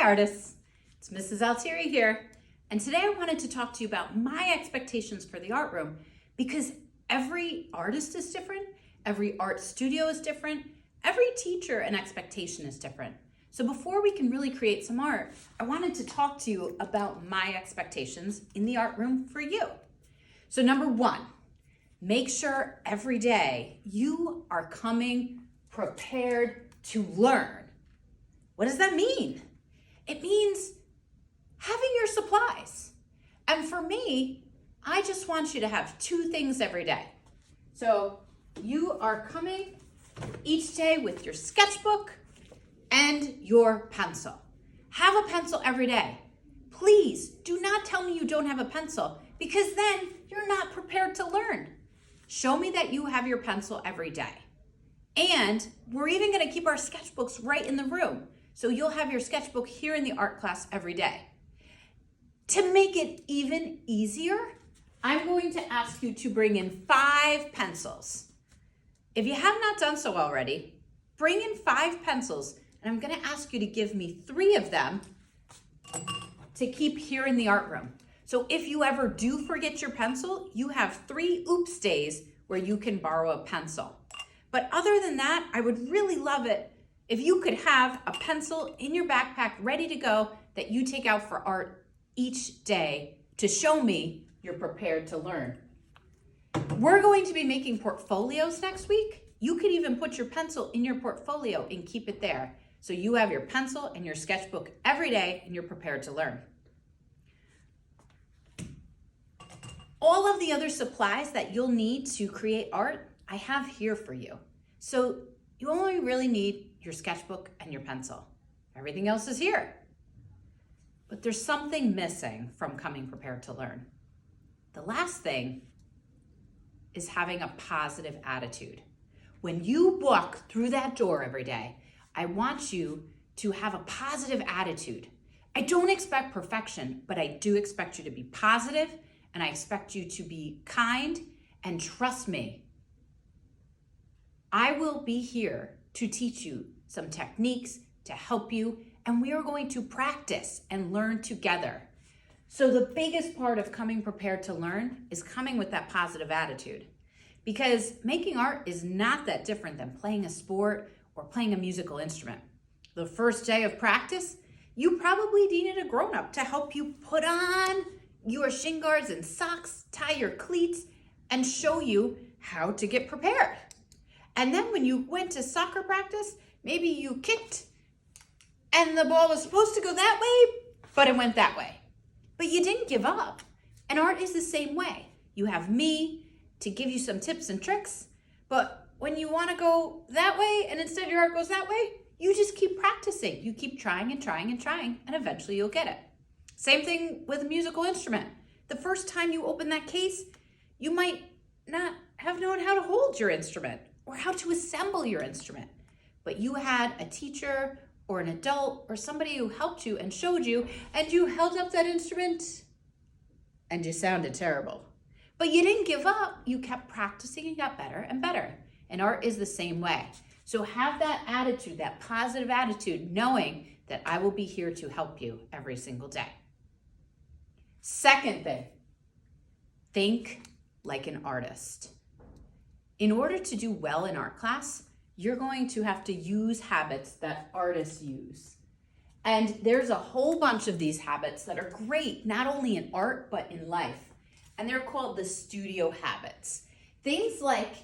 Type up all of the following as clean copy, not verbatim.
artists, it's Mrs. Altieri here, and today I wanted to talk to you about my expectations for the art room because every artist is different, every art studio is different, every teacher and expectation is different. So before we can really create some art, I wanted to talk to you about my expectations in the art room for you. So number one, make sure every day you are coming prepared to learn. What does that mean? It means having your supplies. And for me, I just want you to have two things every day. So you are coming each day with your sketchbook and your pencil. Have a pencil every day. Please do not tell me you don't have a pencil because then you're not prepared to learn. Show me that you have your pencil every day. And we're even going to keep our sketchbooks right in the room. So you'll have your sketchbook here in the art class every day. To make it even easier, I'm going to ask you to bring in 5 pencils. If you have not done so already, bring in 5 pencils, and I'm going to ask you to give me 3 of them to keep here in the art room. So if you ever do forget your pencil, you have 3 oops days where you can borrow a pencil. But other than that, I would really love it if you could have a pencil in your backpack ready to go that you take out for art each day to show me you're prepared to learn. We're going to be making portfolios next week. You could even put your pencil in your portfolio and keep it there. So you have your pencil and your sketchbook every day and you're prepared to learn. All of the other supplies that you'll need to create art, I have here for you. So you only really need your sketchbook and your pencil. Everything else is here. But there's something missing from coming prepared to learn. The last thing is having a positive attitude. When you walk through that door every day, I want you to have a positive attitude. I don't expect perfection, but I do expect you to be positive, and I expect you to be kind, and trust me, I will be here to teach you some techniques to help you, and we are going to practice and learn together. So the biggest part of coming prepared to learn is coming with that positive attitude, because making art is not that different than playing a sport or playing a musical instrument. The first day of practice, you probably needed a grown-up to help you put on your shin guards and socks, tie your cleats, and show you how to get prepared. And then when you went to soccer practice, maybe you kicked and the ball was supposed to go that way, but it went that way. But you didn't give up. And art is the same way. You have me to give you some tips and tricks, but when you want to go that way and instead your art goes that way, you just keep practicing. You keep trying and trying and trying, and eventually you'll get it. Same thing with a musical instrument. The first time you open that case, you might not have known how to hold your instrument or how to assemble your instrument, but you had a teacher or an adult or somebody who helped you and showed you, and you held up that instrument and you sounded terrible. But you didn't give up. You kept practicing and got better and better. And art is the same way. So have that attitude, that positive attitude, knowing that I will be here to help you every single day. Second thing, think like an artist. In order to do well in art class, you're going to have to use habits that artists use. And there's a whole bunch of these habits that are great, not only in art, but in life. And they're called the studio habits. Things like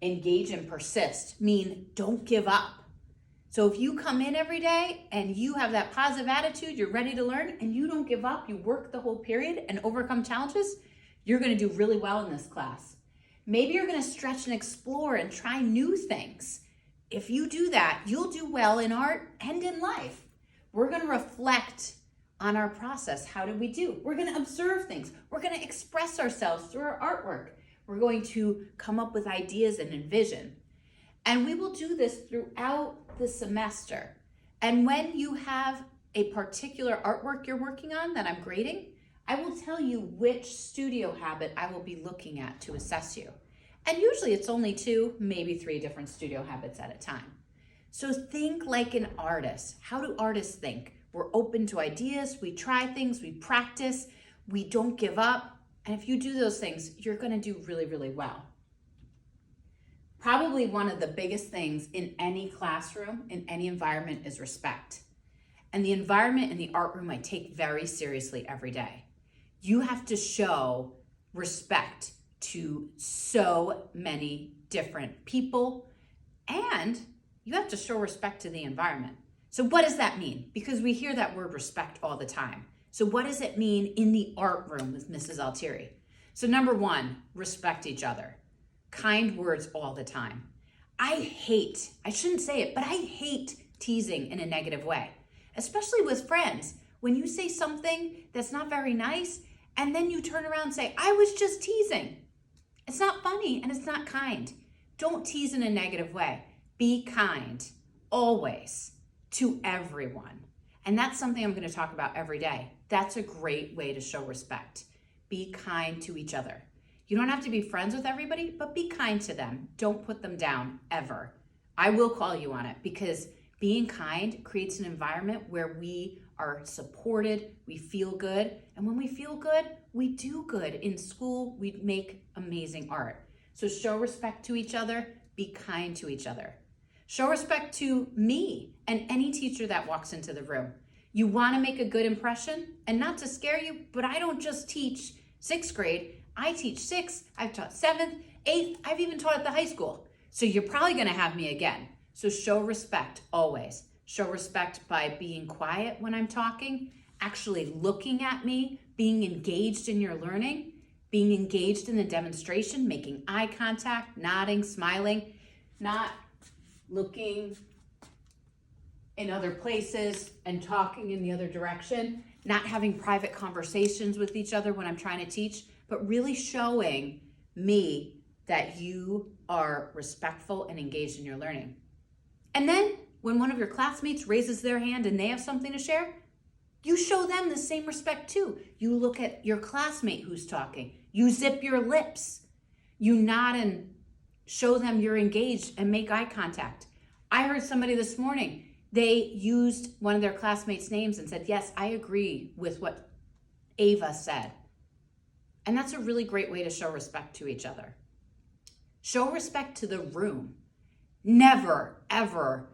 engage and persist mean don't give up. So if you come in every day and you have that positive attitude, you're ready to learn, and you don't give up, you work the whole period and overcome challenges, you're going to do really well in this class. Maybe you're going to stretch and explore and try new things. If you do that, you'll do well in art and in life. We're going to reflect on our process. How did we do? We're going to observe things. We're going to express ourselves through our artwork. We're going to come up with ideas and envision. And we will do this throughout the semester. And when you have a particular artwork you're working on that I'm grading, I will tell you which studio habit I will be looking at to assess you. And usually it's only 2, maybe 3 different studio habits at a time. So think like an artist. How do artists think? We're open to ideas. We try things. We practice. We don't give up. And if you do those things, you're going to do really, really well. Probably one of the biggest things in any classroom, in any environment, is respect. And the environment in the art room I take very seriously every day. You have to show respect to so many different people, and you have to show respect to the environment. So what does that mean? Because we hear that word respect all the time. So what does it mean in the art room with Mrs. Altieri? So number one, respect each other. Kind words all the time. I shouldn't say it, but I hate teasing in a negative way, especially with friends. When you say something that's not very nice, and then you turn around and say, I was just teasing. It's not funny and it's not kind. Don't tease in a negative way. Be kind, always, to everyone. And that's something I'm going to talk about every day. That's a great way to show respect. Be kind to each other. You don't have to be friends with everybody, but be kind to them. Don't put them down, ever. I will call you on it, because being kind creates an environment where we are supported, we feel good, and when we feel good, we do good. In school, we make amazing art. So show respect to each other, be kind to each other. Show respect to me and any teacher that walks into the room. You want to make a good impression, and not to scare you, but I don't just teach 6th grade. I teach 6th, I've taught 7th, 8th, I've even taught at the high school. So you're probably going to have me again. So show respect always. Show respect by being quiet when I'm talking, actually looking at me, being engaged in your learning, being engaged in the demonstration, making eye contact, nodding, smiling, not looking in other places and talking in the other direction, not having private conversations with each other when I'm trying to teach, but really showing me that you are respectful and engaged in your learning. And then when one of your classmates raises their hand and they have something to share, you show them the same respect too. You look at your classmate who's talking. You zip your lips. You nod and show them you're engaged and make eye contact. I heard somebody this morning, they used one of their classmates' names and said, yes, I agree with what Ava said. And that's a really great way to show respect to each other. Show respect to the room. Never, ever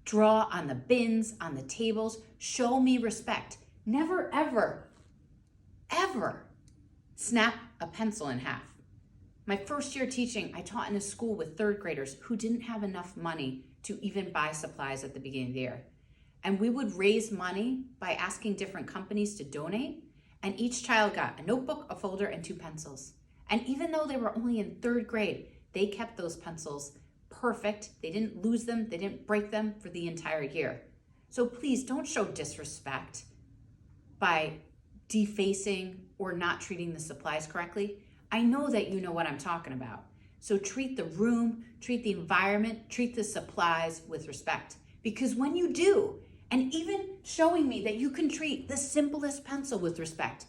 draw on the bins, on the tables. Show me respect. Never, ever, ever snap a pencil in half. My first year teaching, I taught in a school with 3rd graders who didn't have enough money to even buy supplies at the beginning of the year. And we would raise money by asking different companies to donate. And each child got a notebook, a folder, and 2 pencils. And even though they were only in 3rd grade, they kept those pencils perfect. They didn't lose them. They didn't break them for the entire year. So please don't show disrespect by defacing or not treating the supplies correctly. I know that you know what I'm talking about. So treat the room, treat the environment, treat the supplies with respect. Because when you do, and even showing me that you can treat the simplest pencil with respect,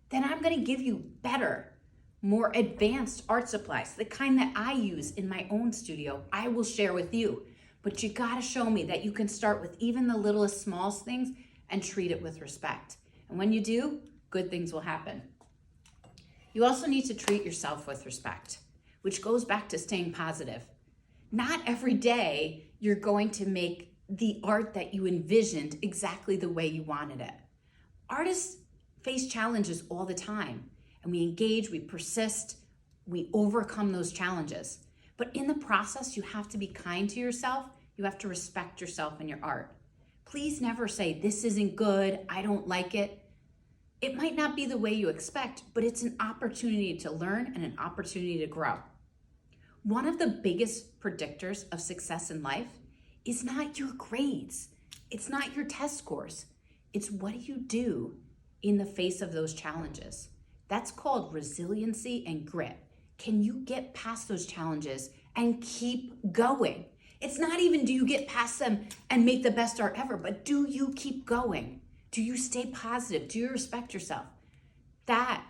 then I'm going to give you better, more advanced art supplies, the kind that I use in my own studio, I will share with you. But you got to show me that you can start with even the littlest, smallest things and treat it with respect. And when you do, good things will happen. You also need to treat yourself with respect, which goes back to staying positive. Not every day you're going to make the art that you envisioned exactly the way you wanted it. Artists face challenges all the time, and we engage, we persist, we overcome those challenges. But in the process, you have to be kind to yourself. You have to respect yourself and your art. Please never say, this isn't good, I don't like it. It might not be the way you expect, but it's an opportunity to learn and an opportunity to grow. One of the biggest predictors of success in life is not your grades. It's not your test scores. It's what do you do in the face of those challenges. That's called resiliency and grit. Can you get past those challenges and keep going? It's not even do you get past them and make the best art ever, but do you keep going? Do you stay positive? Do you respect yourself? That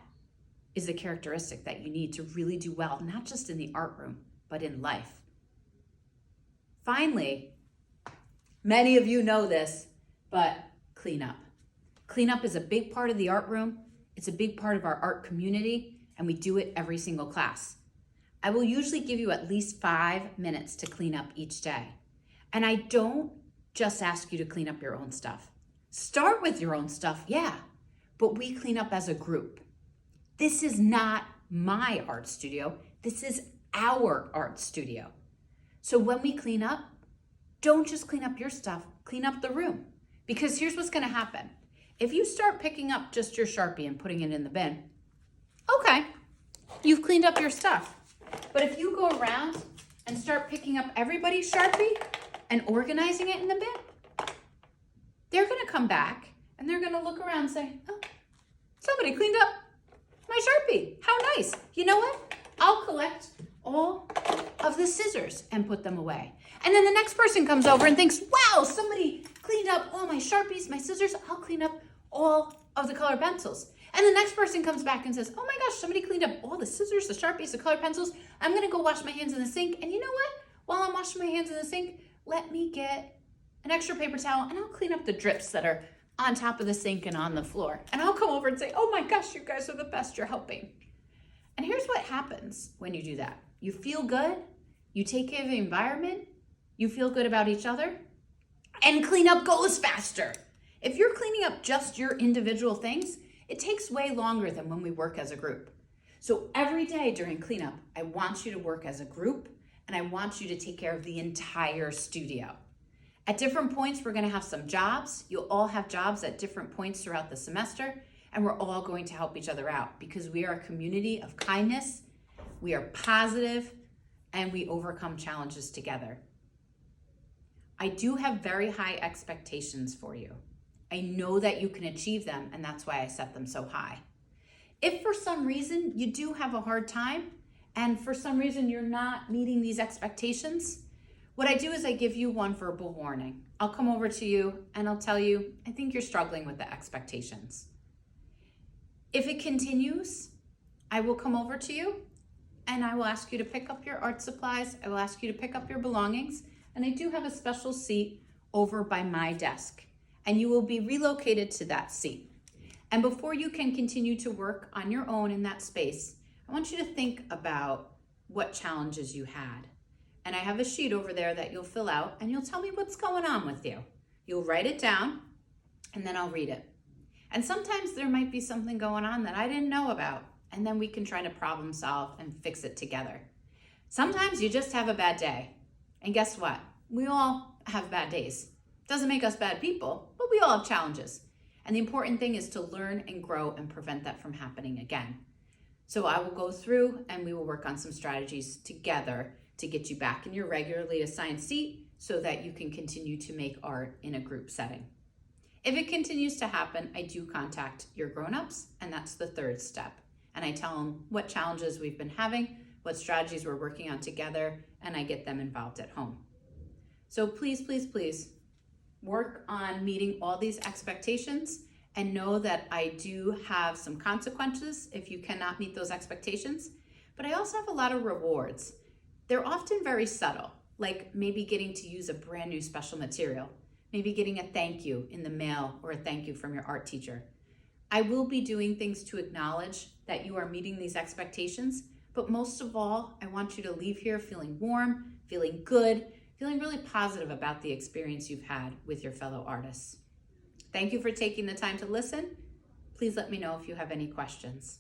is a characteristic that you need to really do well, not just in the art room, but in life. Finally, many of you know this, but cleanup. Cleanup is a big part of the art room. It's a big part of our art community, and we do it every single class. I will usually give you at least 5 minutes to clean up each day. And I don't just ask you to clean up your own stuff. Start with your own stuff, yeah, but we clean up as a group. This is not my art studio. This is our art studio. So when we clean up, don't just clean up your stuff, clean up the room. Because here's what's gonna happen. If you start picking up just your Sharpie and putting it in the bin, okay, you've cleaned up your stuff. But if you go around and start picking up everybody's Sharpie and organizing it in the bin, they're gonna come back and they're gonna look around and say, oh, somebody cleaned up my Sharpie. How nice. You know what? I'll collect all of the scissors and put them away. And then the next person comes over and thinks, wow, somebody cleaned up all my Sharpies, my scissors. I'll clean up all of the colored pencils. And the next person comes back and says, oh my gosh, somebody cleaned up all the scissors, the Sharpies, the colored pencils. I'm gonna go wash my hands in the sink. And you know what? While I'm washing my hands in the sink, let me get an extra paper towel and I'll clean up the drips that are on top of the sink and on the floor. And I'll come over and say, oh my gosh, you guys are the best, you're helping. And here's what happens when you do that. You feel good, you take care of the environment, you feel good about each other, and cleanup goes faster. If you're cleaning up just your individual things, it takes way longer than when we work as a group. So every day during cleanup, I want you to work as a group and I want you to take care of the entire studio. At different points, we're gonna have some jobs. You'll all have jobs at different points throughout the semester, and we're all going to help each other out because we are a community of kindness, we are positive, and we overcome challenges together. I do have very high expectations for you. I know that you can achieve them, and that's why I set them so high. If for some reason you do have a hard time, and for some reason you're not meeting these expectations, what I do is I give you one verbal warning. I'll come over to you and I'll tell you, I think you're struggling with the expectations. If it continues, I will come over to you and I will ask you to pick up your art supplies. I will ask you to pick up your belongings. And I do have a special seat over by my desk. And you will be relocated to that seat. And before you can continue to work on your own in that space, I want you to think about what challenges you had. And I have a sheet over there that you'll fill out and you'll tell me what's going on with you. You'll write it down and then I'll read it. And sometimes there might be something going on that I didn't know about, and then we can try to problem solve and fix it together. Sometimes you just have a bad day. And guess what? We all have bad days. Doesn't make us bad people, but we all have challenges. And the important thing is to learn and grow and prevent that from happening again. So I will go through and we will work on some strategies together to get you back in your regularly assigned seat so that you can continue to make art in a group setting. If it continues to happen, I do contact your grown-ups, and that's the third step. And I tell them what challenges we've been having, what strategies we're working on together, and I get them involved at home. So please, please, please work on meeting all these expectations and know that I do have some consequences if you cannot meet those expectations, but I also have a lot of rewards. They're often very subtle, like maybe getting to use a brand new special material, maybe getting a thank you in the mail or a thank you from your art teacher. I will be doing things to acknowledge that you are meeting these expectations, but most of all, I want you to leave here feeling warm, feeling good, feeling really positive about the experience you've had with your fellow artists. Thank you for taking the time to listen. Please let me know if you have any questions.